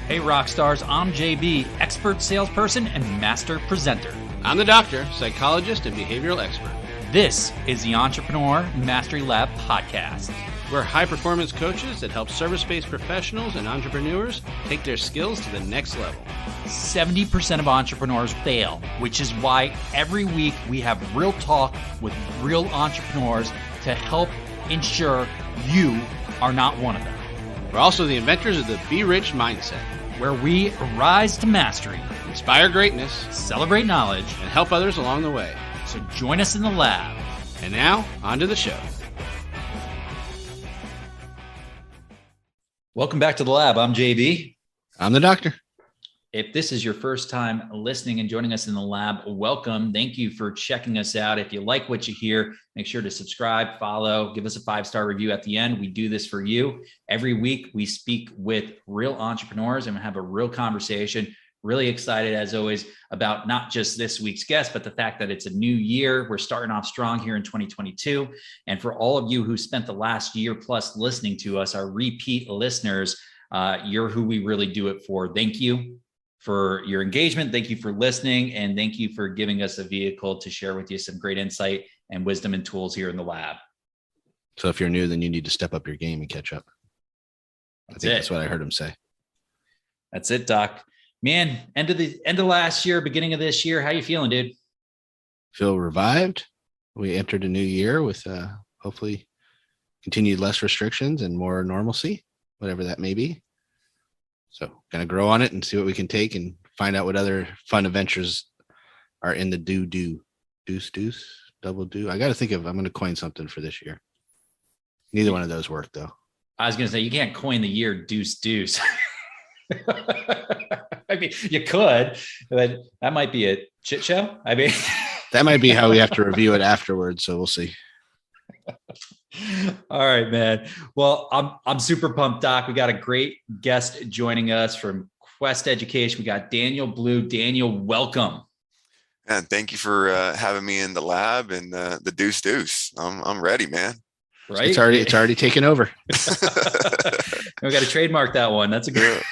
Hey Rockstars, I'm JB, expert salesperson and master presenter. I'm the doctor, psychologist, and behavioral expert. This is the Entrepreneur Mastery Lab podcast. We're high-performance coaches that help service-based professionals and entrepreneurs take their skills to the next level. 70% of entrepreneurs fail, which is why every week we have real talk with real entrepreneurs to help ensure you are not one of them. We're also the inventors of the Be Rich mindset, where we rise to mastery, inspire greatness, celebrate knowledge, and help others along the way. So join us in the lab. And now, on to the show. Welcome back to the lab. I'm JB. I'm the doctor. If this is your first time listening and joining us in the lab, welcome. Thank you for checking us out. If you like what you hear, make sure to subscribe, follow, give us a 5-star review at the end. We do this for you. Every week, we speak with real entrepreneurs and have a real conversation. Really excited, as always, about not just this week's guest, but the fact that it's a new year. We're starting off strong here in 2022. And for all of you who spent the last year plus listening to us, our repeat listeners, you're who we really do it for. Thank you for your engagement. Thank you for listening. And thank you for giving us a vehicle to share with you some great insight and wisdom and tools here in the lab. So if you're new, then you need to step up your game and catch up. That's what I heard him say. That's it, Doc. Man, end of last year, beginning of this year. How you feeling, dude? Feel revived. We entered a new year with hopefully continued less restrictions and more normalcy, whatever that may be. So gonna grow on it and see what we can take and find out what other fun adventures are in the double do. I got to think I'm going to coin something for this year. Neither one of those work though. I was going to say, you can't coin the year deuce. I mean, you could, but that might be a shit show. I mean, that might be how we have to review it afterwards. So we'll see. All right, man. Well, I'm super pumped, Doc. We got a great guest joining us from Quest Education. We got Daniel Blue. Daniel, welcome. And thank you for having me in the lab and the deuce. I'm ready, man. Right? It's already taken over. We got to trademark that one. That's a good.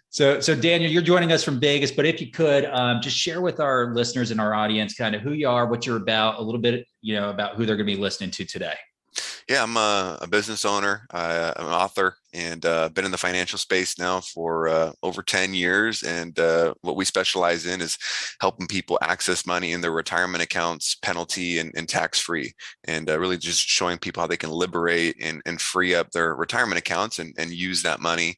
So Daniel, you're joining us from Vegas, but if you could just share with our listeners and our audience kind of who you are, what you're about, a little bit, about who they're going to be listening to today. Yeah, I'm a business owner. I'm an author and been in the financial space now for over 10 years. And what we specialize in is helping people access money in their retirement accounts, penalty and tax-free, and really just showing people how they can liberate and free up their retirement accounts and use that money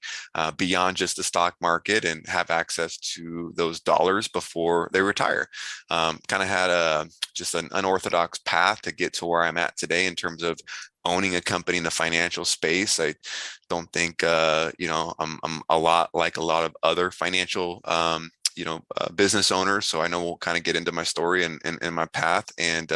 beyond just the stock market and have access to those dollars before they retire. Kind of had just an unorthodox path to get to where I'm at today in terms of owning a company in the financial space. I don't think, I'm a lot like a lot of other financial, business owners. So I know we'll kind of get into my story and my path and,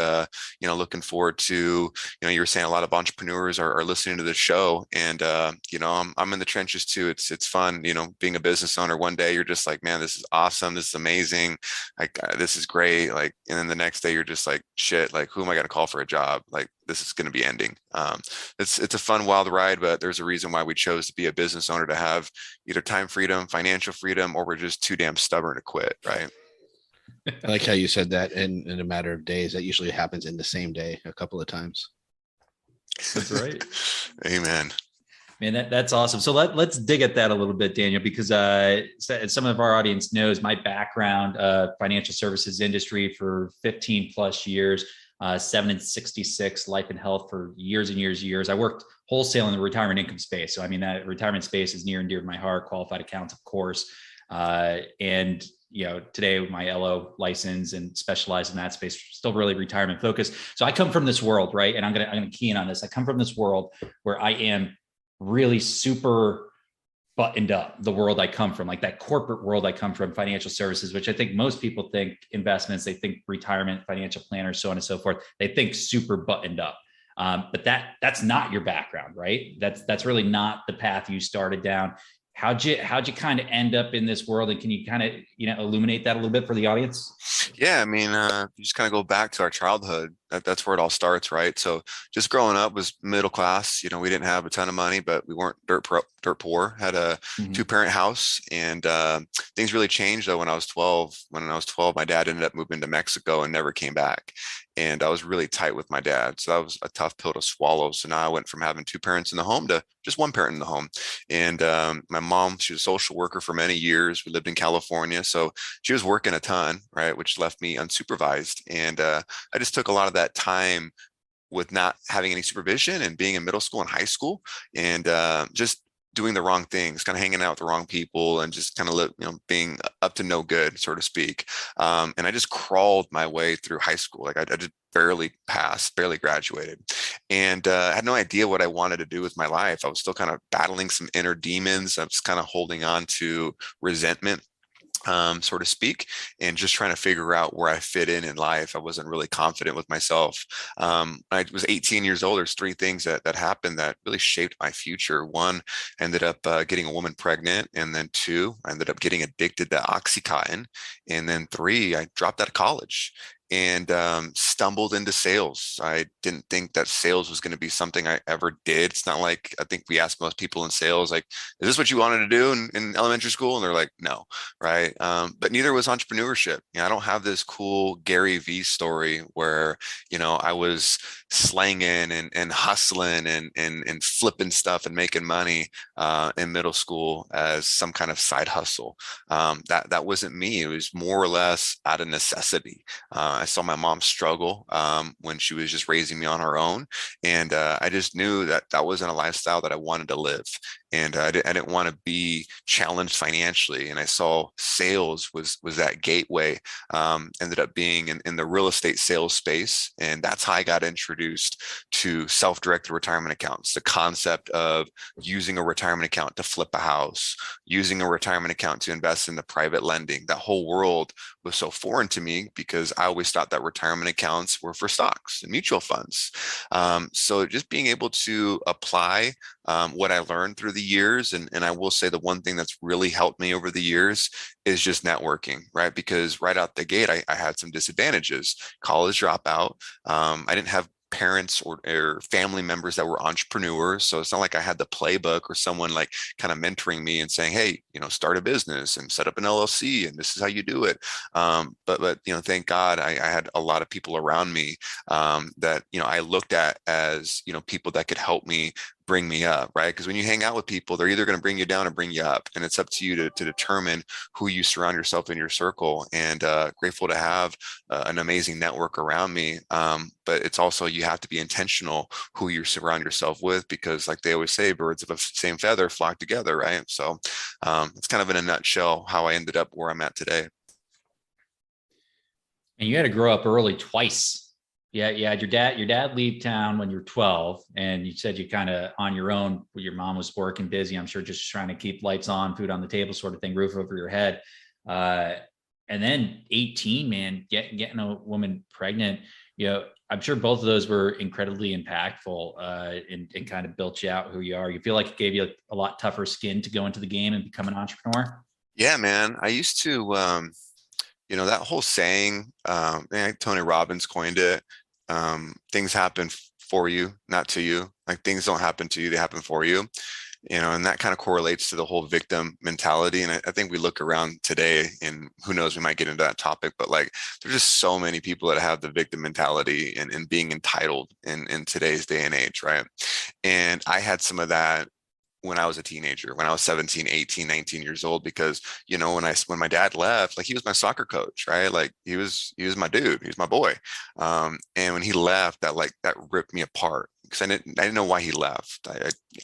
looking forward to, you were saying a lot of entrepreneurs are listening to this show and, I'm in the trenches too. It's fun, being a business owner. One day you're just like, man, this is awesome. This is amazing. Like, this is great. Like, and then the next day you're just like, shit, like, who am I going to call for a job? Like, this is going to be ending. It's a fun, wild ride, but there's a reason why we chose to be a business owner, to have either time freedom, financial freedom, or we're just too damn stubborn to quit. Right. I like how you said that in a matter of days. That usually happens in the same day a couple of times. That's right. Amen. Man, that's awesome. So let's dig at that a little bit, Daniel, because some of our audience knows my background, financial services industry for 15 plus years. 7 and 66 life and health for years and years. I worked wholesale in the retirement income space. So, I mean, that retirement space is near and dear to my heart, qualified accountants, of course. And, today with my LO license and specialize in that space, still really retirement focused. So I come from this world, right? And I'm going to key in on this. I come from this world where I am really super buttoned up, the world I come from, like that corporate world I come from, financial services, which I think most people think investments, they think retirement, financial planners, so on and so forth. They think super buttoned up. But that's not your background, right? That's really not the path you started down. How'd you kind of end up in this world? And can you kind of, illuminate that a little bit for the audience? Yeah. I mean, you just kind of go back to our childhood. That's where it all starts, right? So just growing up was middle class. We didn't have a ton of money, but we weren't dirt poor. Had a Mhm. 2-parent house, and things really changed though when I was 12. When I was 12, my dad ended up moving to Mexico and never came back. And I was really tight with my dad. So that was a tough pill to swallow. So now I went from having 2 parents in the home to just 1 parent in the home. And my mom, she was a social worker for many years. We lived in California. So she was working a ton, right? Which left me unsupervised. And I just took a lot of that time with not having any supervision and being in middle school and high school, and just doing the wrong things, kind of hanging out with the wrong people, and just kind of being up to no good, so to speak. And I just crawled my way through high school. Like I just barely passed, barely graduated, and I had no idea what I wanted to do with my life. I was still kind of battling some inner demons. I was kind of holding on to resentment, so to speak, and just trying to figure out where I fit in life. I wasn't really confident with myself. I was 18 years old. There's 3 things that happened that really shaped my future. One, I ended up getting a woman pregnant, and then 2, I ended up getting addicted to OxyContin, and then 3, I dropped out of college and stumbled into sales. I didn't think that sales was going to be something I ever did. It's not like, I think we ask most people in sales, like, is this what you wanted to do in elementary school? And they're like, no, right? But neither was entrepreneurship. I don't have this cool Gary V story where, I was slanging and hustling and flipping stuff and making money in middle school as some kind of side hustle. That wasn't me. It was more or less out of necessity. I saw my mom struggle when she was just raising me on her own. And I just knew that that wasn't a lifestyle that I wanted to live. And I didn't want to be challenged financially. And I saw sales was that gateway. Ended up being in the real estate sales space. And that's how I got introduced to self-directed retirement accounts, the concept of using a retirement account to flip a house, using a retirement account to invest in the private lending. That whole world was so foreign to me because I always thought that retirement accounts were for stocks and mutual funds. So just being able to apply what I learned through the years, and I will say the one thing that's really helped me over the years is just networking, right? Because right out the gate, I had some disadvantages. College dropout. I didn't have parents or family members that were entrepreneurs. So it's not like I had the playbook or someone like kind of mentoring me and saying, hey, start a business and set up an LLC and this is how you do it. But thank God I had a lot of people around me that, I looked at as, people that could help me bring me up, right? Because when you hang out with people, they're either going to bring you down or bring you up. And it's up to you to determine who you surround yourself in your circle. And grateful to have an amazing network around me. But it's also, you have to be intentional who you surround yourself with, because like they always say, birds of the same feather flock together, right? So it's kind of in a nutshell how I ended up where I'm at today. And you had to grow up early twice. Yeah, you had your dad leave town when you were 12, and you said you kind of on your own. Your mom was working busy, I'm sure, just trying to keep lights on, food on the table, sort of thing, roof over your head. And then 18, man, getting a woman pregnant. I'm sure both of those were incredibly impactful and kind of built you out who you are. You feel like it gave you a lot tougher skin to go into the game and become an entrepreneur? Yeah, man. I used to, that whole saying, Tony Robbins coined it. Things happen for you, not to you. Like things don't happen to you, they happen for you. And that kind of correlates to the whole victim mentality. And I think we look around today, and who knows, we might get into that topic, but like there's just so many people that have the victim mentality and being entitled in today's day and age, right? And I had some of that when I was a teenager, when I was 17, 18, 19 years old, because, when my dad left, like he was my soccer coach, right? Like he was my dude, he was my boy. And when he left, that ripped me apart, because I didn't know why he left.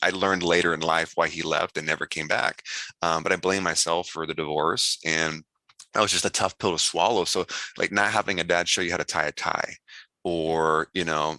I learned later in life why he left and never came back. But I blame myself for the divorce, and that was just a tough pill to swallow. So like not having a dad show you how to tie a tie, or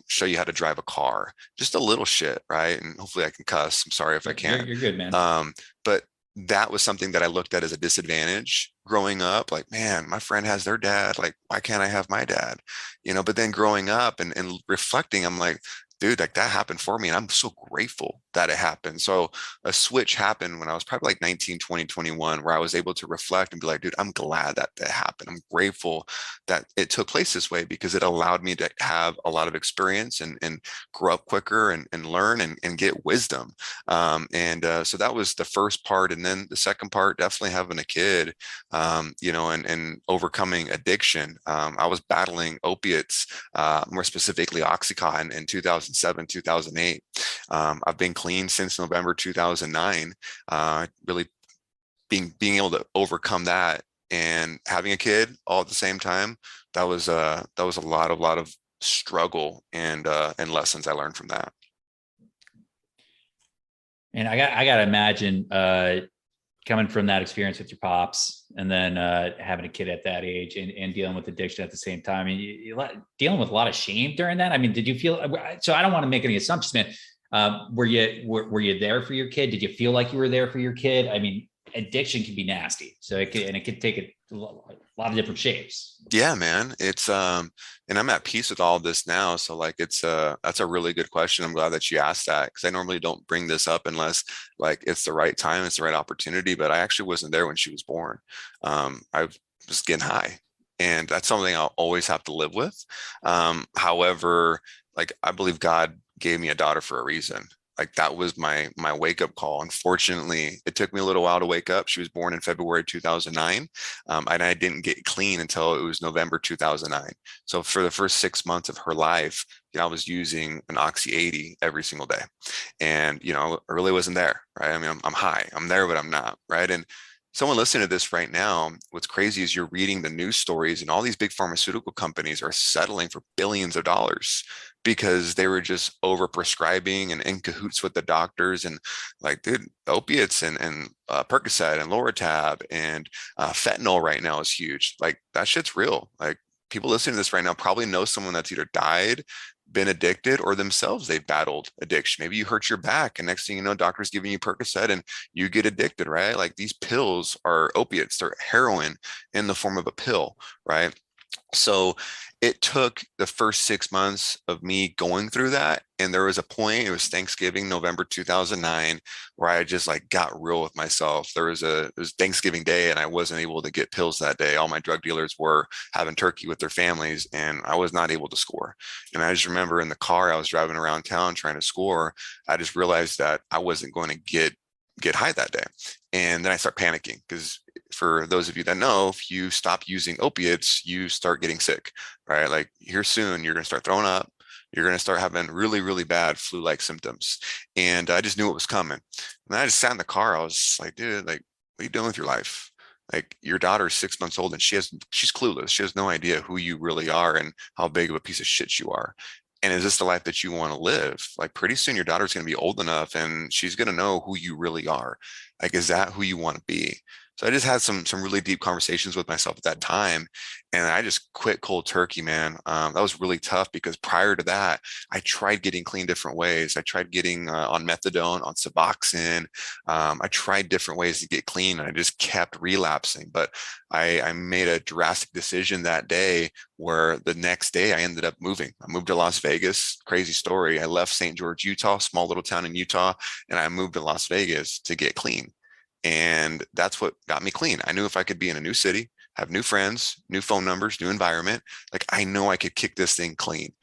show you how to drive a car, just a little shit, right? And hopefully I can cuss, I'm sorry if I can't. You're good, man. But that was something that I looked at as a disadvantage growing up. Like, man, my friend has their dad, like why can't I have my dad? But then growing up and reflecting, I'm like, dude, like that happened for me. And I'm so grateful that it happened. So a switch happened when I was probably like 19, 20, 21, where I was able to reflect and be like, dude, I'm glad that that happened. I'm grateful that it took place this way because it allowed me to have a lot of experience and grow up quicker and learn and get wisdom. So that was the first part. And then the second part, definitely having a kid, and overcoming addiction. I was battling opiates, more specifically Oxycontin in 2007, 2008. I've been clean since November 2009. Really being able to overcome that and having a kid all at the same time. That was a lot of struggle and lessons I learned from that. And I got to imagine coming from that experience with your pops and then having a kid at that age and dealing with addiction at the same time. I mean, you dealing with a lot of shame during that. I mean, did you feel, so I don't want to make any assumptions, man. Were you there for your kid? Did you feel like you were there for your kid? I mean, addiction can be nasty. So it could take a lot of different shapes. Yeah, man. It's and I'm at peace with all of this now. So like that's a really good question. I'm glad that you asked that because I normally don't bring this up unless like it's the right time, it's the right opportunity. But I actually wasn't there when she was born. I was getting high. And that's something I'll always have to live with. However, like I believe God gave me a daughter for a reason. Like that was my wake up call. Unfortunately, it took me a little while to wake up. She was born in February 2009, and I didn't get clean until it was November 2009. So for the first 6 months of her life, I was using an Oxy 80 every single day, and I really wasn't there, right? I mean, I'm high, I'm there, but I'm not, right? And someone listening to this right now, what's crazy is you're reading the news stories and all these big pharmaceutical companies are settling for billions of dollars because they were just over prescribing and in cahoots with the doctors. And like, dude, opiates and Percocet and Loratab and fentanyl right now is huge. Like that shit's real. Like people listening to this right now probably know someone that's either died, been addicted, or themselves they've battled addiction. Maybe you hurt your back and next thing you know, doctor's giving you Percocet and you get addicted, right? Like these pills are opiates, they're heroin in the form of a pill, right? So it took the first 6 months of me going through that. And there was a point, it was Thanksgiving, November 2009, where I just like got real with myself. It was Thanksgiving Day and I wasn't able to get pills that day. All my drug dealers were having turkey with their families and I was not able to score. And I just remember in the car, I was driving around town trying to score. I just realized that I wasn't going to get high that day. And then I start panicking because for those of you that know, if you stop using opiates, you start getting sick, right? Like here soon, you're going to start throwing up. You're going to start having really, really bad flu-like symptoms. And I just knew it was coming. And I just sat in the car. I was like, dude, like, what are you doing with your life? Like your daughter's 6 months old and she's clueless. She has no idea who you really are and how big of a piece of shit you are. And is this the life that you want to live? Like pretty soon your daughter's going to be old enough and she's going to know who you really are. Like, is that who you want to be? So I just had some really deep conversations with myself at that time. And I just quit cold turkey, man. That was really tough because prior to that, I tried getting clean different ways. I tried getting on methadone, on Suboxone. I tried different ways to get clean and I just kept relapsing. But I made a drastic decision that day where the next day I ended up moving. I moved to Las Vegas. Crazy story. I left St. George, Utah, small little town in Utah, and I moved to Las Vegas to get clean. And that's what got me clean. I knew if I could be in a new city, have new friends, new phone numbers, new environment, like I know I could kick this thing clean.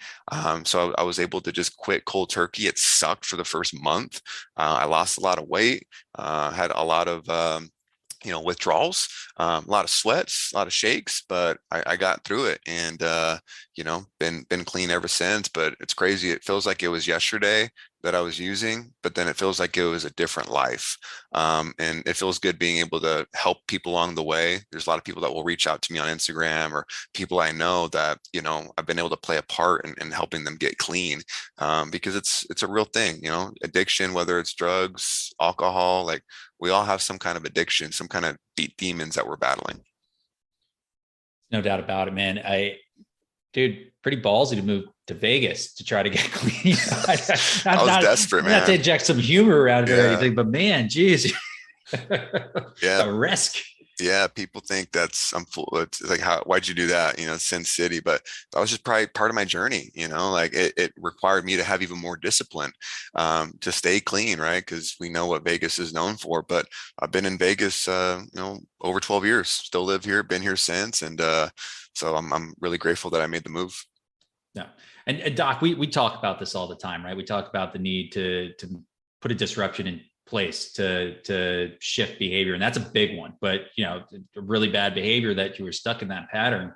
So I was able to just quit cold turkey. It sucked for the first month. I lost a lot of weight, had a lot of withdrawals, a lot of sweats, a lot of shakes, but I got through it and, been clean ever since. But it's crazy. It feels like it was yesterday that I was using, but then it feels like it was a different life. And it feels good being able to help people along the way. There's a lot of people that will reach out to me on Instagram or people I know that, I've been able to play a part in helping them get clean, because it's a real thing, addiction, whether it's drugs, alcohol, like we all have some kind of addiction, some kind of demons that we're battling. No doubt about it, man. Dude, pretty ballsy to move to Vegas to try to get clean. I was desperate, man. Not to inject some humor around it or anything, but man, geez. Yeah. A risk. Yeah, people think that's I'm full. It's like, why'd you do that? Sin City, but that was just probably part of my journey. Like it required me to have even more discipline, to stay clean, right? Because we know what Vegas is known for. But I've been in Vegas, over 12 years. Still live here, been here since, and so I'm really grateful that I made the move. Yeah. And Doc, we talk about this all the time, right? We talk about the need to put a disruption in place to shift behavior. And that's a big one. But a really bad behavior that you were stuck in that pattern,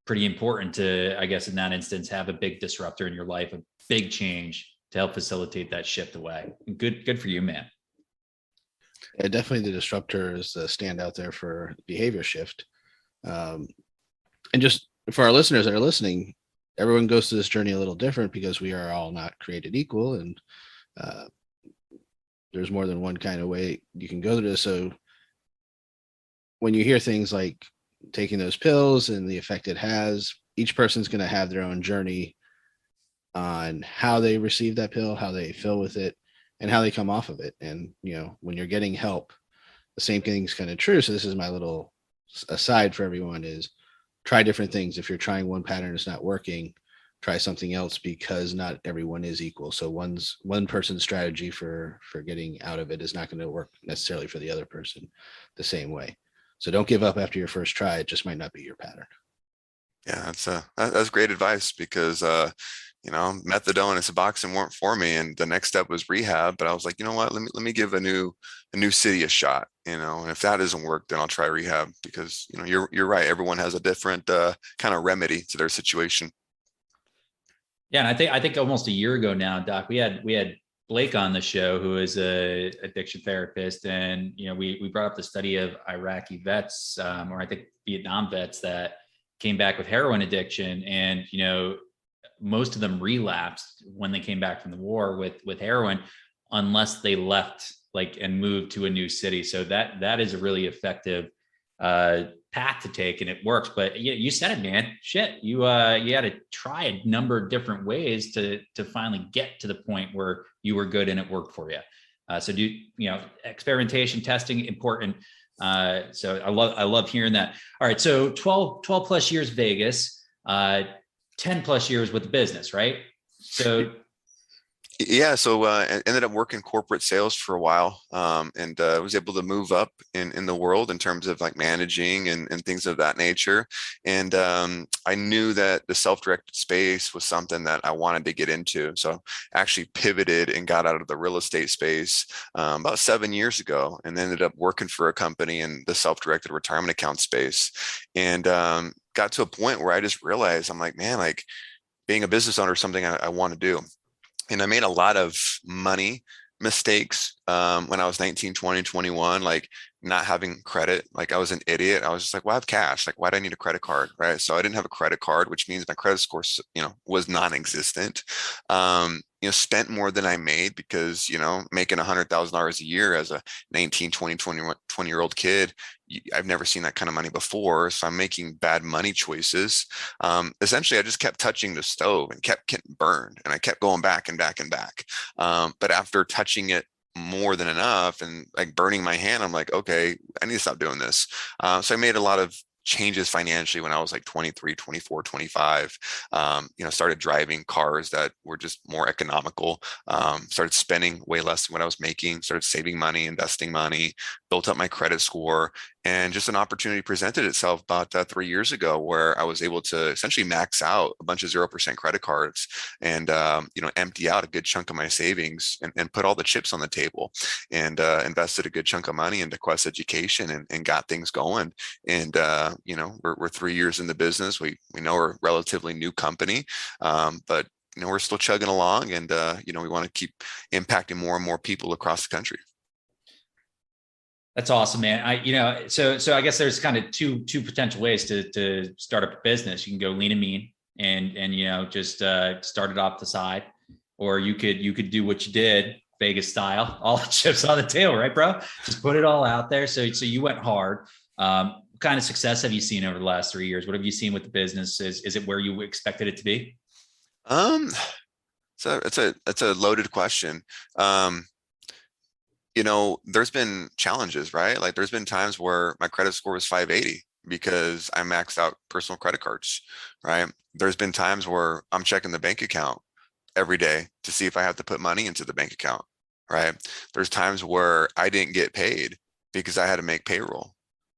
pretty important to, I guess, in that instance, have a big disruptor in your life, a big change to help facilitate that shift away. And good for you, man. Yeah, definitely the disruptors stand out there for behavior shift. And just for our listeners that are listening, everyone goes through this journey a little different because we are all not created equal, and there's more than one kind of way you can go through this. So when you hear things like taking those pills and the effect it has, each person's going to have their own journey on how they receive that pill, how they feel with it, and how they come off of it. And when you're getting help, the same thing's kind of true. So this is my little aside for everyone: is try different things. If you're trying one pattern, it's not working, try something else, because not everyone is equal. So one person's strategy for getting out of it is not going to work necessarily for the other person the same way. So don't give up after your first try. It just might not be your pattern. Yeah, that's great advice, because methadone and Suboxone weren't for me, and the next step was rehab. But I was like, you know what, let me give a new city a shot. And if that doesn't work, then I'll try rehab, because you're right. Everyone has a different kind of remedy to their situation. Yeah, and I think almost a year ago now, Doc, we had Blake on the show, who is a addiction therapist, and we brought up the study of Iraqi vets, or I think Vietnam vets, that came back with heroin addiction, and most of them relapsed when they came back from the war with heroin, unless they left and moved to a new city. So that is a really effective path to take, and it works. But you said it, man. Shit, you had to try a number of different ways to finally get to the point where you were good and it worked for you. So experimentation testing, important. So I love hearing that. All right, so 12 plus years Vegas, 10 plus years with the business, right? So yeah, so I ended up working corporate sales for a while, and was able to move up in the world in terms of like managing and things of that nature. And I knew that the self-directed space was something that I wanted to get into. So I actually pivoted and got out of the real estate space about 7 years ago, and ended up working for a company in the self-directed retirement account space. And got to a point where I just realized, I'm like, man, like being a business owner is something I want to do. And I made a lot of money mistakes when I was 19, 20, 21, like not having credit. Like I was an idiot. I was just like, well, I have cash. Like, why do I need a credit card? Right. So I didn't have a credit card, which means my credit score, was non-existent. Spent more than I made, because, making $100,000 a year as a 19, 20, 20-year-old kid, I've never seen that kind of money before. So I'm making bad money choices. Essentially, I just kept touching the stove and kept getting burned, and I kept going back and back and back. But after touching it more than enough and like burning my hand, I'm like, okay, I need to stop doing this. So I made a lot of changes financially when I was like 23, 24, 25. Started driving cars that were just more economical, started spending way less than what I was making, started saving money, investing money, built up my credit score. And just an opportunity presented itself about 3 years ago, where I was able to essentially max out a bunch of 0% credit cards, and empty out a good chunk of my savings, and put all the chips on the table, and invested a good chunk of money into Quest Education, and got things going. And we're 3 years in the business. We know we're a relatively new company, but we're still chugging along, and we want to keep impacting more and more people across the country. That's awesome, man. So I guess there's kind of two potential ways to start up a business. You can go lean and mean, and just start it off the side, or you could do what you did, Vegas style, all the chips on the table, right, bro? Just put it all out there. So you went hard. What kind of success have you seen over the last 3 years? What have you seen with the business? Is it where you expected it to be? So it's a loaded question. there's been challenges, right? Like there's been times where my credit score was 580 because I maxed out personal credit cards, right? There's been times where I'm checking the bank account every day to see if I have to put money into the bank account, right? There's times where I didn't get paid because I had to make payroll,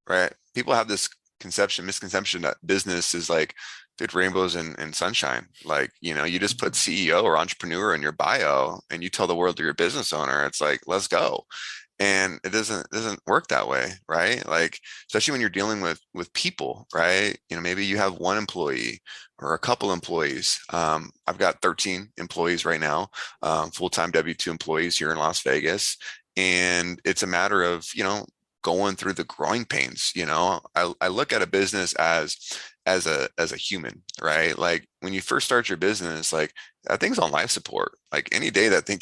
right? People have this misconception that business is like, dude, rainbows and sunshine. Like, you just put CEO or entrepreneur in your bio and you tell the world you're a business owner. It's like, let's go. And it doesn't work that way, right? Like, especially when you're dealing with people, right? Maybe you have one employee or a couple employees. I've got 13 employees right now, full-time W-2 employees here in Las Vegas. And it's a matter of, going through the growing pains. I look at a business as a human, right? Like when you first start your business, like that thing's on life support. Like any day that thing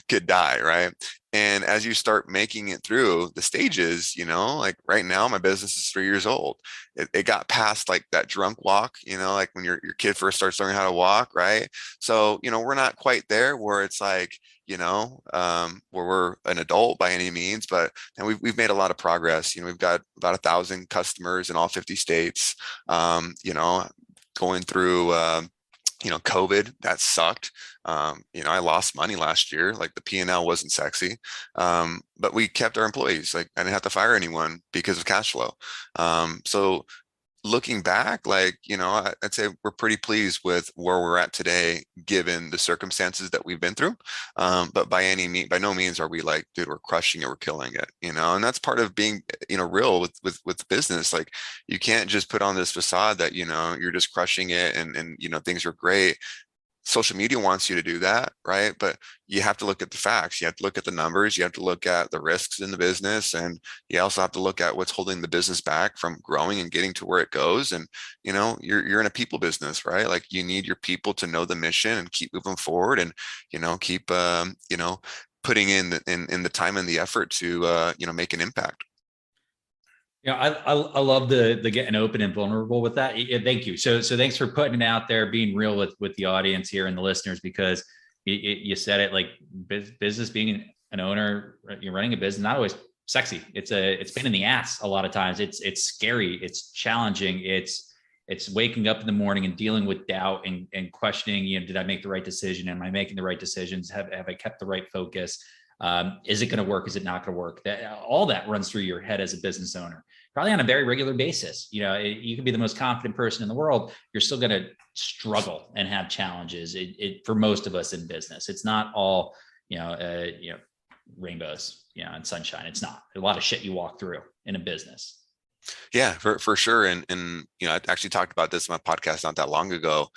could die, right? And as you start making it through the stages, like right now, my business is 3 years old. It got past like that drunk walk, like when your kid first starts learning how to walk, right? So, we're not quite there where it's like, where we're an adult by any means, but and we've made a lot of progress. We've got about 1,000 customers in all 50 states. Going through COVID, that sucked. I lost money last year. Like the P&L wasn't sexy, but we kept our employees. Like I didn't have to fire anyone because of cash flow. So looking back, like, I'd say we're pretty pleased with where we're at today, given the circumstances that we've been through. But by no means are we like, dude, we're crushing it, we're killing it, and that's part of being, real with business. Like you can't just put on this facade that, you're just crushing it and things are great. Social media wants you to do that, right? But you have to look at the facts. You have to look at the numbers. You have to look at the risks in the business, and you also have to look at what's holding the business back from growing and getting to where it goes. And you're in a people business, right? Like you need your people to know the mission and keep moving forward, and keep putting in the time and the effort to make an impact. I love the getting open and vulnerable with that. Thank you. So thanks for putting it out there, being real with the audience here and the listeners, because you said it, like business, being an owner, you're running a business, not always sexy. It's pain in the ass a lot of times. It's scary. It's challenging. It's waking up in the morning and dealing with doubt and questioning, did I make the right decision? Am I making the right decisions? Have I kept the right focus? Is it going to work? Is it not going to work? All that runs through your head as a business owner, probably on a very regular basis. You can be the most confident person in the world. You're still going to struggle and have challenges. For most of us in business, it's not all, rainbows, and sunshine. It's not. A lot of shit you walk through in a business. Yeah, for sure. And I actually talked about this in my podcast not that long ago.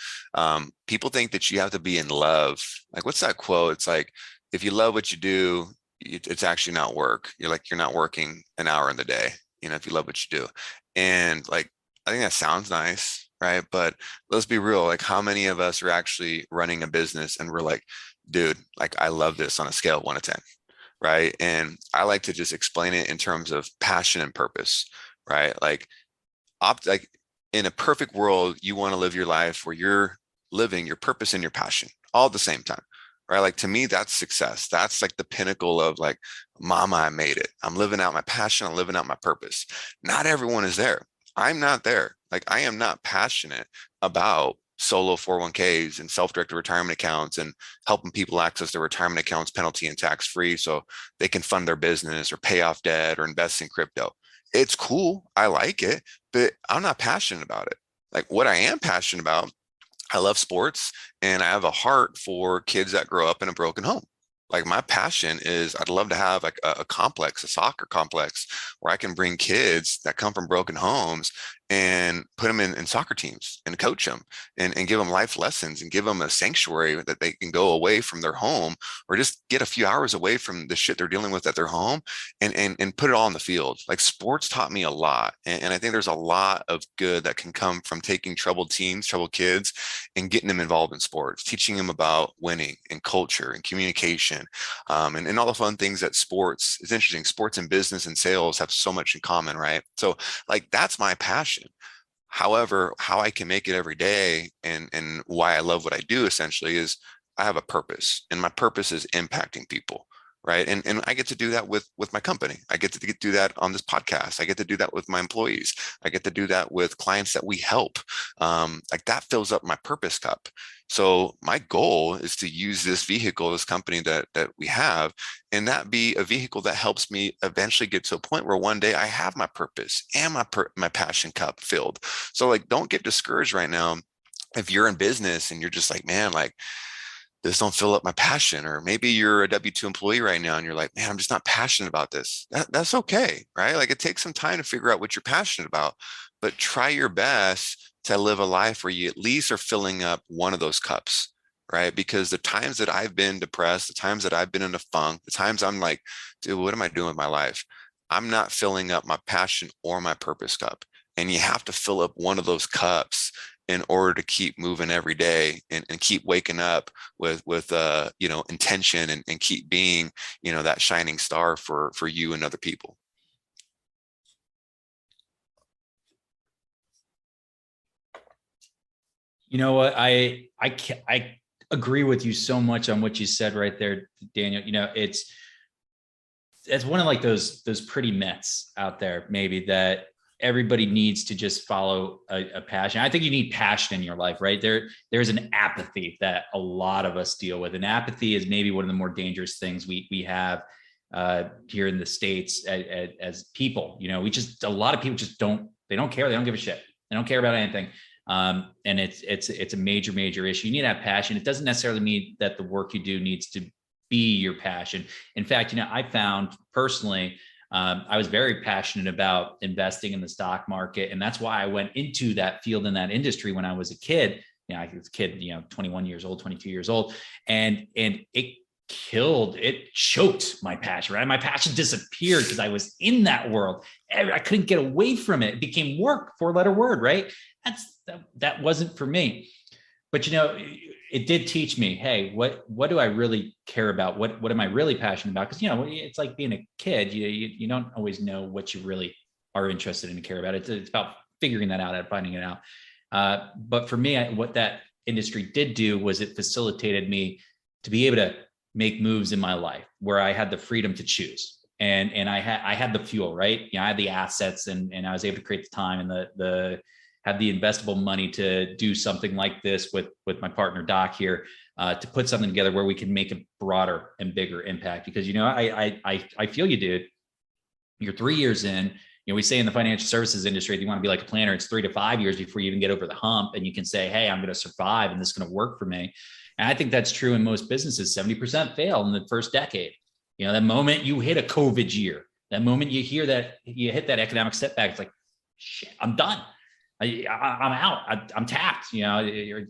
People think that you have to be in love. Like, what's that quote? It's like, if you love what you do, it's actually not work. You're not working an hour in the day, if you love what you do. And like, I think that sounds nice, right? But let's be real. Like, how many of us are actually running a business and we're like, dude, like, I love this on a scale of 1 to 10, right? And I like to just explain it in terms of passion and purpose, right? Like in a perfect world, you want to live your life where you're living your purpose and your passion all at the same time, right? Like to me, that's success. That's like the pinnacle of like, mama, I made it. I'm living out my passion. I'm living out my purpose. Not everyone is there. I'm not there. Like I am not passionate about solo 401ks and self-directed retirement accounts and helping people access their retirement accounts penalty and tax free so they can fund their business or pay off debt or invest in crypto. It's cool. I like it, but I'm not passionate about it. Like what I am passionate about, I love sports and I have a heart for kids that grow up in a broken home. Like my passion is I'd love to have like a complex, a soccer complex where I can bring kids that come from broken homes and put them in soccer teams and coach them and give them life lessons and give them a sanctuary that they can go away from their home or just get a few hours away from the shit they're dealing with at their home and put it all in the field. Like sports taught me a lot. And I think there's a lot of good that can come from taking troubled teens, troubled kids and getting them involved in sports, teaching them about winning and culture and communication and all the fun things that sports is interesting. Sports and business and sales have so much in common, right? So like that's my passion. However, how I can make it every day and why I love what I do essentially is I have a purpose and my purpose is impacting people, right? And I get to do that with my company. I get to do that on this podcast. I get to do that with my employees. I get to do that with clients that we help. Like that fills up my purpose cup. So my goal is to use this vehicle, this company that we have, and that be a vehicle that helps me eventually get to a point where one day I have my purpose and my passion cup filled. So like, don't get discouraged right now if you're in business and you're just like, man, like this don't fill up my passion. Or maybe you're a W-2 employee right now and you're like, man, I'm just not passionate about this. That's okay, right? Like it takes some time to figure out what you're passionate about, but try your best to live a life where you at least are filling up one of those cups, right? Because the times that I've been depressed, the times that I've been in a funk, the times I'm like, dude, what am I doing with my life? I'm not filling up my passion or my purpose cup. And you have to fill up one of those cups in order to keep moving every day and keep waking up with intention and keep being, that shining star for you and other people. You know what? I agree with you so much on what you said right there, Daniel. It's one of like those pretty myths out there, maybe, that everybody needs to just follow a passion. I think you need passion in your life, right? There's an apathy that a lot of us deal with. And apathy is maybe one of the more dangerous things we have here in the States as people. A lot of people just don't care. They don't give a shit. They don't care about anything. And it's a major issue. You need to have passion. It doesn't necessarily mean that the work you do needs to be your passion. In fact, I found personally, I was very passionate about investing in the stock market. And that's why I went into that field in that industry when I was a kid. I was a kid, 21 years old, 22 years old. And it choked my passion, right? My passion disappeared because I was in that world. I couldn't get away from it. It became work, 4-letter word, right? That wasn't for me. But it did teach me, hey, what do I really care about? What am I really passionate about? Because it's like being a kid. You don't always know what you really are interested in and care about. It's about figuring that out and finding it out. But for me, what that industry did do was it facilitated me to be able to make moves in my life where I had the freedom to choose. And I had the fuel, right? I had the assets and I was able to create the time and have the investable money to do something like this with my partner Doc here, to put something together where we can make a broader and bigger impact. Because I feel you, dude. You're 3 years in. We say in the financial services industry, if you want to be like a planner, it's 3 to 5 years before you even get over the hump, and you can say, hey, I'm going to survive, and this is going to work for me. And I think that's true in most businesses. 70% fail in the first decade. The moment you hit a COVID year, that moment you hear that you hit that economic setback, it's like, shit, I'm done. I'm out. I'm tapped.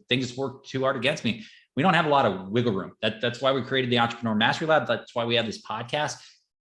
Things work too hard against me. We don't have a lot of wiggle room. That's why we created the Entrepreneur Mastery Lab. That's why we have this podcast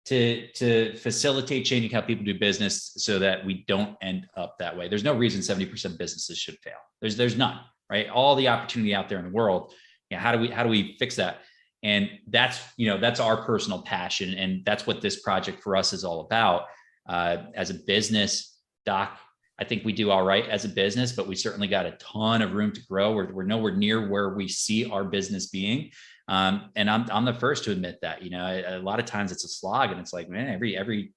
to facilitate changing how people do business so that we don't end up that way. There's no reason 70% businesses should fail. There's none, right? All the opportunity out there in the world. How do we fix that? And that's our personal passion. And that's what this project for us is all about. As a business, Doc, I think we do all right as a business, but we certainly got a ton of room to grow. We're nowhere near where we see our business being. And I'm the first to admit that. A lot of times it's a slog, and it's like, man, every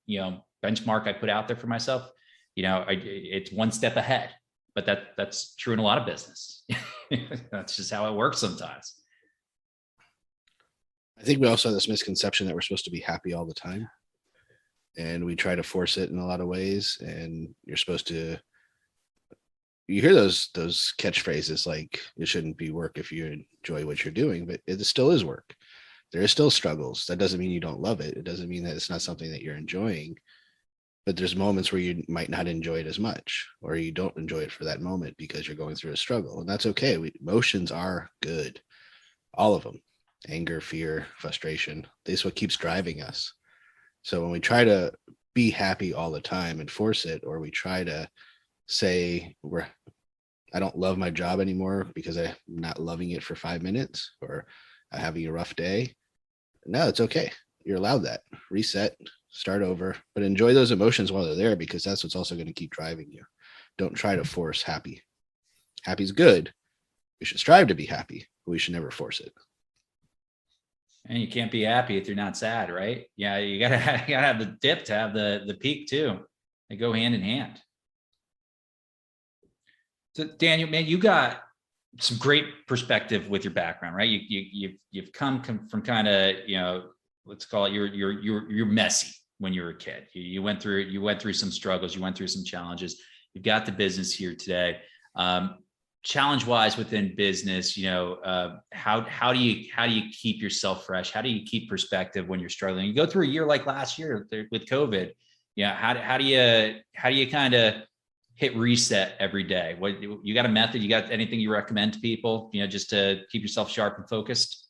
benchmark I put out there for myself, it's one step ahead. But that's true in a lot of business. That's just how it works sometimes. I think we also have this misconception that we're supposed to be happy all the time. And we try to force it in a lot of ways. And you're supposed to, you hear those catchphrases like, it shouldn't be work if you enjoy what you're doing, but it still is work. There is still struggles. That doesn't mean you don't love it. It doesn't mean that it's not something that you're enjoying, but there's moments where you might not enjoy it as much, or you don't enjoy it for that moment because you're going through a struggle, and that's okay. Emotions are good. All of them: anger, fear, frustration. This is what keeps driving us. So when we try to be happy all the time and force it, or we try to say I don't love my job anymore because I'm not loving it for 5 minutes, or I'm having a rough day. No, it's okay. You're allowed that. Reset, start over, but enjoy those emotions while they're there, because that's what's also going to keep driving you. Don't try to force happy. Happy's good. We should strive to be happy, but we should never force it. And you can't be happy if you're not sad, right? Yeah, you gotta have the dip to have the peak too. They go hand in hand. So Daniel, man, you got some great perspective with your background, right? You've come from kind of, let's call it you're messy when you were a kid. You went through some struggles, you went through some challenges. You've got the business here today. Challenge wise within business, how do you keep yourself fresh? How do you keep perspective when you're struggling? You go through a year like last year with COVID. Yeah. How do you kind of hit reset every day? What, you got a method? You got anything you recommend to people, just to keep yourself sharp and focused?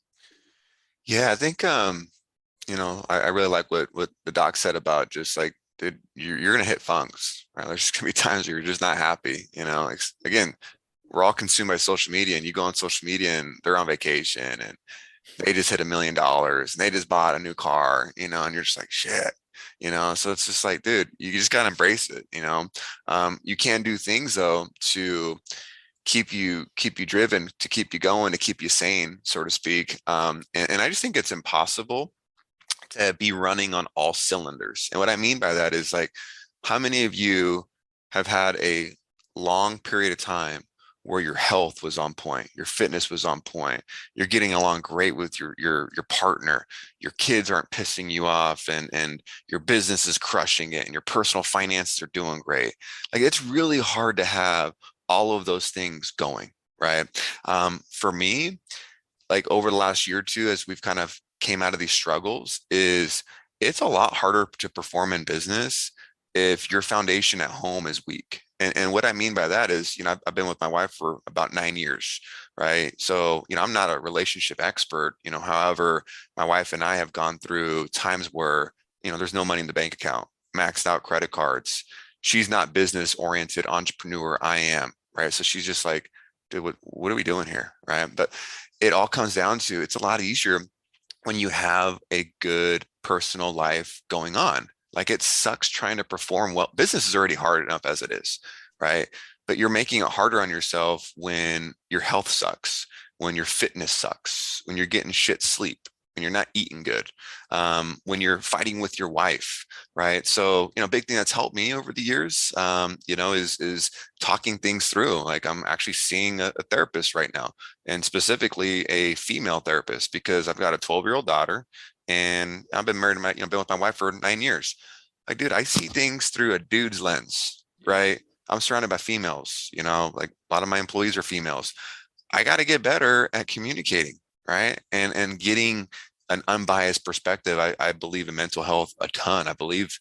Yeah, I think, I really like what the doc said about just like, dude, you're going to hit funks, right? There's just going to be times where you're just not happy, like, again, we're all consumed by social media, and you go on social media and they're on vacation and they just hit $1 million and they just bought a new car, and you're just like, shit, so it's just like, dude, you just got to embrace it. You can do things though to keep you driven, to keep you going, to keep you sane, so to speak. And I just think it's impossible to be running on all cylinders. And what I mean by that is, like, how many of you have had a long period of time where your health was on point, your fitness was on point, you're getting along great with your partner, your kids aren't pissing you off, and your business is crushing it, and your personal finances are doing great? Like, it's really hard to have all of those things going, right? For me, like, over the last year or two, as we've kind of came out of these struggles, it's a lot harder to perform in business if your foundation at home is weak. And what I mean by that is, I've been with my wife for about 9 years, right? So, I'm not a relationship expert, however, my wife and I have gone through times where, there's no money in the bank account, maxed out credit cards. She's not business oriented entrepreneur. I am, right? So she's just like, dude, what are we doing here? Right. But it all comes down to, it's a lot easier when you have a good personal life going on. Like, it sucks trying to perform well. Business is already hard enough as it is, right? But you're making it harder on yourself when your health sucks, when your fitness sucks, when you're getting shit sleep, when you're not eating good, when you're fighting with your wife, right? So, big thing that's helped me over the years, is talking things through. Like, I'm actually seeing a therapist right now, and specifically a female therapist, because I've got a 12-year-old daughter, and I've been married to been with my wife for 9 years. Like, dude, I see things through a dude's lens, right? I'm surrounded by females, like, a lot of my employees are females. I got to get better at communicating, right? And getting an unbiased perspective. I believe in mental health a ton. I believe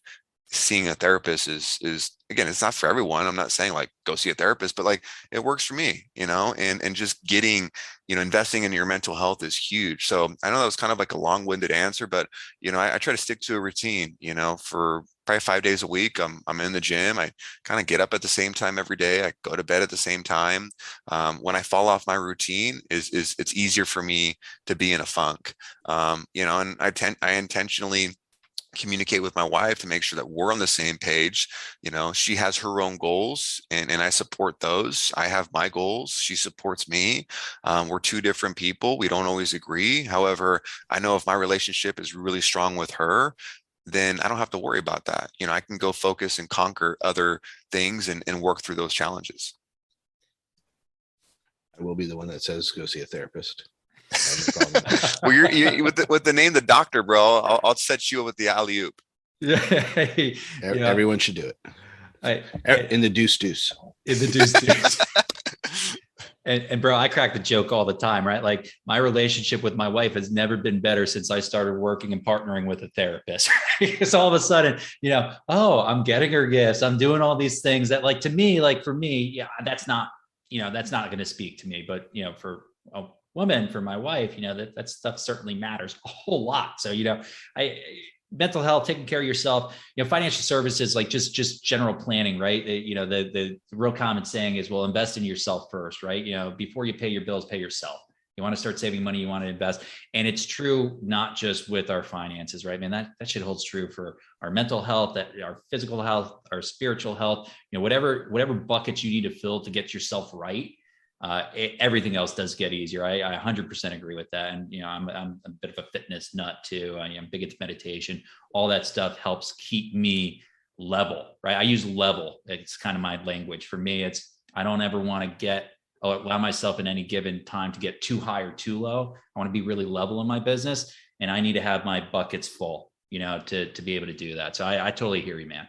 seeing a therapist is again, it's not for everyone. I'm not saying like go see a therapist, but like, it works for me, and just getting, investing in your mental health is huge. So I know that was kind of like a long-winded answer, but I try to stick to a routine, for probably 5 days a week. I'm in the gym. I kind of get up at the same time every day. I go to bed at the same time. When I fall off my routine, it's easier for me to be in a funk. And I intentionally communicate with my wife to make sure that we're on the same page. She has her own goals, and I support those. I have my goals. She supports me. We're two different people. We don't always agree. However, I know if my relationship is really strong with her, then I don't have to worry about that. I can go focus and conquer other things and work through those challenges. I will be the one that says go see a therapist. Well, you with the name the doctor, bro. I'll set you up with the alley oop. Yeah, everyone should do it. In the deuce. In the deuce. And bro, I crack the joke all the time, right? Like, my relationship with my wife has never been better since I started working and partnering with a therapist. Because all of a sudden, I'm getting her gifts. I'm doing all these things that, like, to me, like, for me, yeah, that's not going to speak to me. But, for a woman, for my wife, that stuff certainly matters a whole lot. So, mental health, taking care of yourself, financial services, like just general planning, right? The real common saying is, well, invest in yourself first, right? Before you pay your bills, pay yourself. You want to start saving money, you want to invest. And it's true, not just with our finances, right? Man, that shit holds true for our mental health, our physical health, our spiritual health, whatever buckets you need to fill to get yourself right. everything else does get easier. I 100% agree with that. And, I'm a bit of a fitness nut too. I'm big into meditation. All that stuff helps keep me level, right? I use level. It's kind of my language. For me, I don't ever want to allow myself in any given time to get too high or too low. I want to be really level in my business, and I need to have my buckets full, to be able to do that. So I totally hear you, man.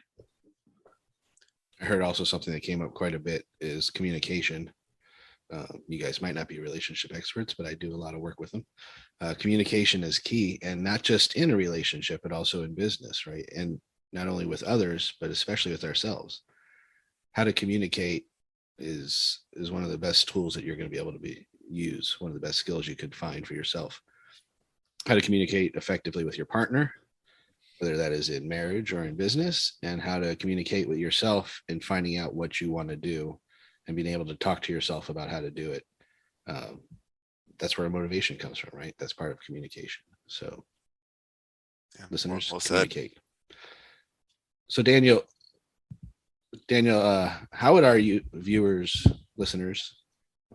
I heard also something that came up quite a bit is communication. You guys might not be relationship experts, but I do a lot of work with them. Communication is key, and not just in a relationship, but also in business, right? And not only with others, but especially with ourselves. How to communicate is one of the best tools that you're going to be able to use, one of the best skills you could find for yourself. How to communicate effectively with your partner, whether that is in marriage or in business, and how to communicate with yourself and finding out what you want to do and being able to talk to yourself about how to do it. That's where motivation comes from, right? That's part of communication. So listeners, well communicate. So Daniel, how would our viewers, listeners,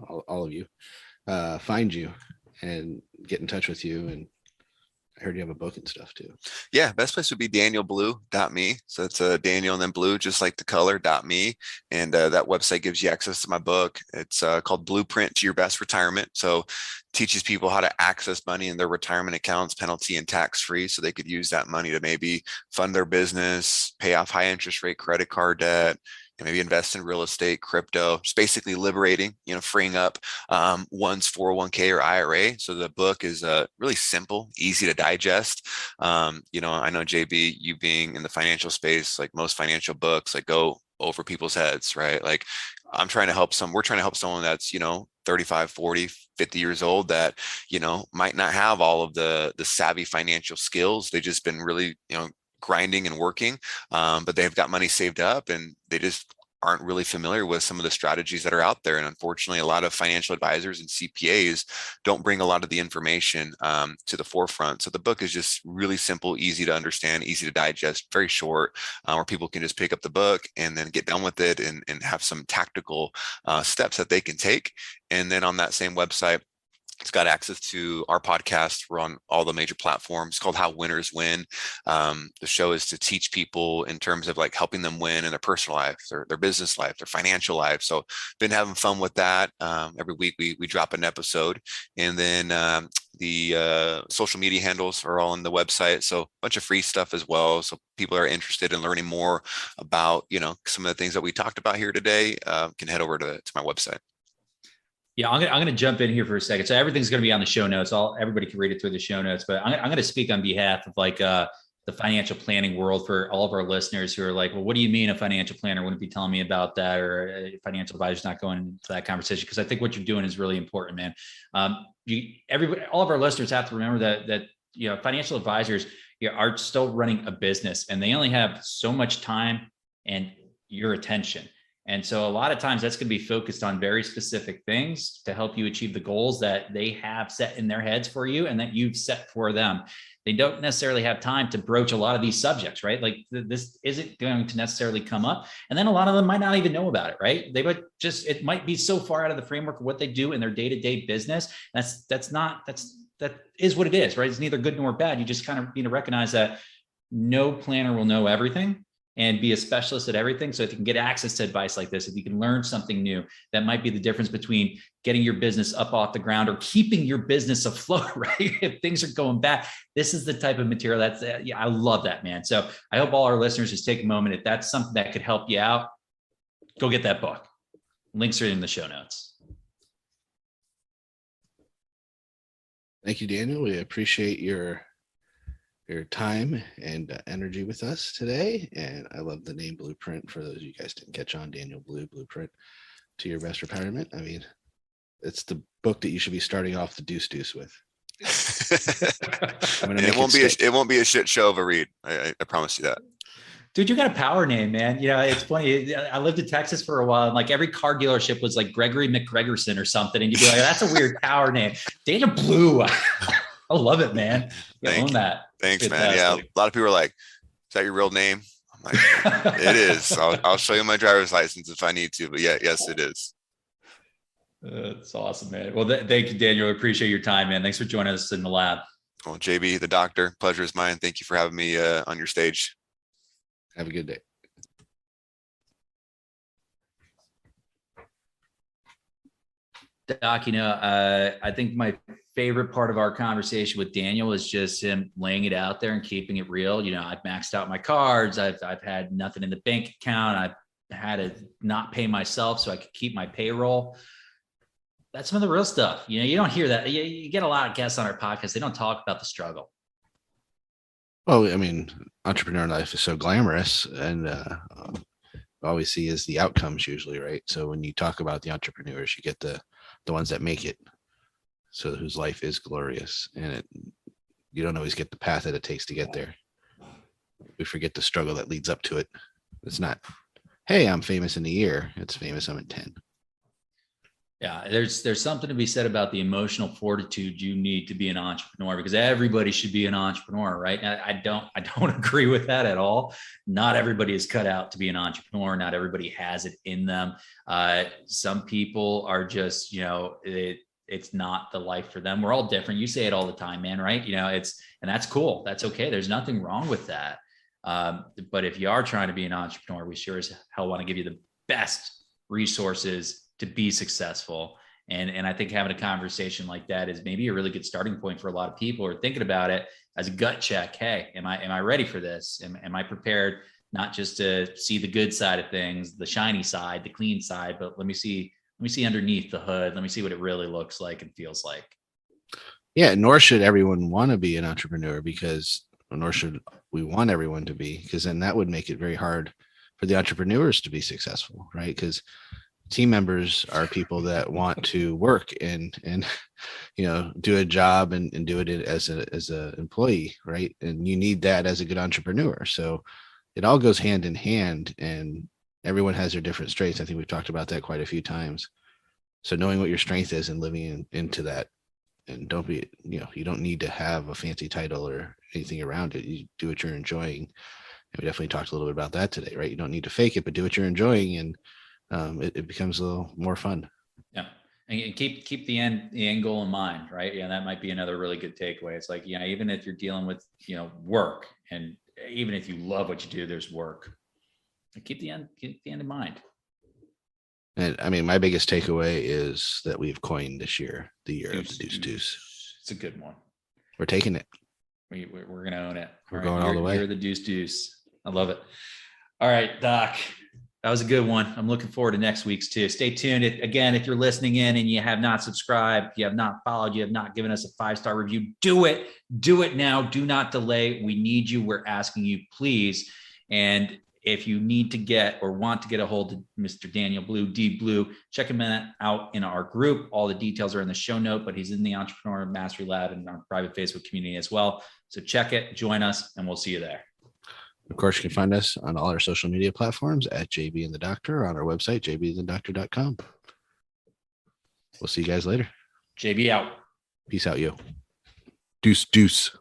all of you, find you and get in touch with you? And I heard you have a book and stuff too. Yeah, best place would be danielblue.me. So it's Daniel and then blue, just like the color.me. And that website gives you access to my book. It's called Blueprint to Your Best Retirement. So teaches people how to access money in their retirement accounts, penalty and tax free. So they could use that money to maybe fund their business, pay off high interest rate credit card debt, and maybe invest in real estate, crypto. Just basically liberating, freeing up one's 401k or IRA. So the book is really simple, easy to digest. I know JB, you being in the financial space, like most financial books, like go over people's heads, right? Like we're trying to help someone that's, 35, 40, 50 years old that, might not have all of the savvy financial skills. They've just been really, grinding and working, but they've got money saved up and they just aren't really familiar with some of the strategies that are out there. And unfortunately, a lot of financial advisors and CPAs don't bring a lot of the information to the forefront. So the book is just really simple, easy to understand, easy to digest, very short, where people can just pick up the book and then get done with it and have some tactical steps that they can take. And then on that same website, it's got access to our podcast. We're on all the major platforms. It's called How Winners Win. The show is to teach people in terms of like helping them win in their personal life, their business life, their financial life. So been having fun with that. Every week we drop an episode, and then the social media handles are all on the website. So a bunch of free stuff as well. So people are interested in learning more about, some of the things that we talked about here today, can head over to my website. Yeah, I'm gonna jump in here for a second. So everything's gonna be on the show notes. Everybody can read it through the show notes. But I'm gonna speak on behalf of the financial planning world for all of our listeners who are like, well, what do you mean a financial planner wouldn't be telling me about that, or a financial advisor's not going into that conversation? Because I think what you're doing is really important, man. All of our listeners have to remember that financial advisors are still running a business, and they only have so much time and your attention. And so a lot of times that's going to be focused on very specific things to help you achieve the goals that they have set in their heads for you and that you've set for them. They don't necessarily have time to broach a lot of these subjects, right? Like this isn't going to necessarily come up. And then a lot of them might not even know about it, right? It might be so far out of the framework of what they do in their day-to-day business. That is what it is, right? It's neither good nor bad. You just kind of need to recognize that no planner will know everything and be a specialist at everything. So if you can get access to advice like this, if you can learn something new, that might be the difference between getting your business up off the ground or keeping your business afloat, right? If things are going bad, this is the type of material I love that, man. So I hope all our listeners just take a moment. If that's something that could help you out, go get that book. Links are in the show notes. Thank you, Daniel. We appreciate your time and energy with us today. And I love the name Blueprint. For those of you guys didn't catch on, Daniel Blue, Blueprint to Your Best Retirement. I mean, it's the book that you should be starting off the deuce with. It won't be a shit show of a read. I promise you that. Dude, you got a power name, man. It's funny. I lived in Texas for a while, and like every car dealership was like Gregory McGregorson or something. And you'd be like, that's a weird power name. Daniel Blue. I love it, man. Own that. Thanks, man. Yeah, a lot of people are like, "Is that your real name?" I'm like, "It is." I'll show you my driver's license if I need to. But yeah, yes, it is. That's awesome, man. Well, thank you, Daniel. I appreciate your time, man. Thanks for joining us in the lab. Well, JB, the doctor, pleasure is mine. Thank you for having me on your stage. Have a good day. Doc, I think my favorite part of our conversation with Daniel is just him laying it out there and keeping it real. I've maxed out my cards. I've had nothing in the bank account. I've had to not pay myself so I could keep my payroll. That's some of the real stuff. You don't hear that. You get a lot of guests on our podcast. They don't talk about the struggle. Well, I mean, entrepreneur life is so glamorous, and all we see is the outcomes usually, right? So when you talk about the entrepreneurs, you get the ones that make it, so whose life is glorious, and you don't always get the path that it takes to get there. We forget the struggle that leads up to it. It's not, hey, I'm famous in a year. It's famous I'm in 10. Yeah, there's something to be said about the emotional fortitude you need to be an entrepreneur, because everybody should be an entrepreneur, right? I don't agree with that at all. Not everybody is cut out to be an entrepreneur. Not everybody has it in them. Some people are just, it's not the life for them. We're all different. You say it all the time, man, right? And that's cool. That's okay. There's nothing wrong with that. But if you are trying to be an entrepreneur, we sure as hell want to give you the best resources to be successful. And I think having a conversation like that is maybe a really good starting point for a lot of people who are thinking about it as a gut check. Hey, am I ready for this? Am I prepared not just to see the good side of things, the shiny side, the clean side, but let me see underneath the hood. Let me see what it really looks like and feels like. Yeah, nor should everyone want to be an entrepreneur, nor should we want everyone to be, because then that would make it very hard for the entrepreneurs to be successful, right? Because team members are people that want to work and do a job and do it as a employee, right? And you need that as a good entrepreneur. So it all goes hand in hand, and everyone has their different strengths. I think we've talked about that quite a few times. So knowing what your strength is and living into that, and don't be, you don't need to have a fancy title or anything around it. You do what you're enjoying. And we definitely talked a little bit about that today, right? You don't need to fake it, but do what you're enjoying, and it becomes a little more fun. Yeah. And keep the end goal in mind, right? Yeah. That might be another really good takeaway. It's like, even if you're dealing with, work, and even if you love what you do, there's work. Keep the end in mind. And I mean, my biggest takeaway is that we've coined this year the year of the deuce. It's a good one. We're taking it. We're going to own it. We're going all the way. You're the deuce. I love it. All right, Doc. That was a good one. I'm looking forward to next week's too. Stay tuned. If you're listening in and you have not subscribed, you have not followed, you have not given us a 5-star review, do it. Do it now. Do not delay. We need you. We're asking you, please. And if you need to get or want to get a hold of Mr. Daniel Blue, D Blue, check him out in our group. All the details are in the show note, but he's in the Entrepreneur Mastery Lab and our private Facebook community as well. So check it, join us, and we'll see you there. Of course, you can find us on all our social media platforms at JB and the Doctor, or on our website, jbandthedoctor.com. We'll see you guys later. JB out. Peace out, yo. Deuce.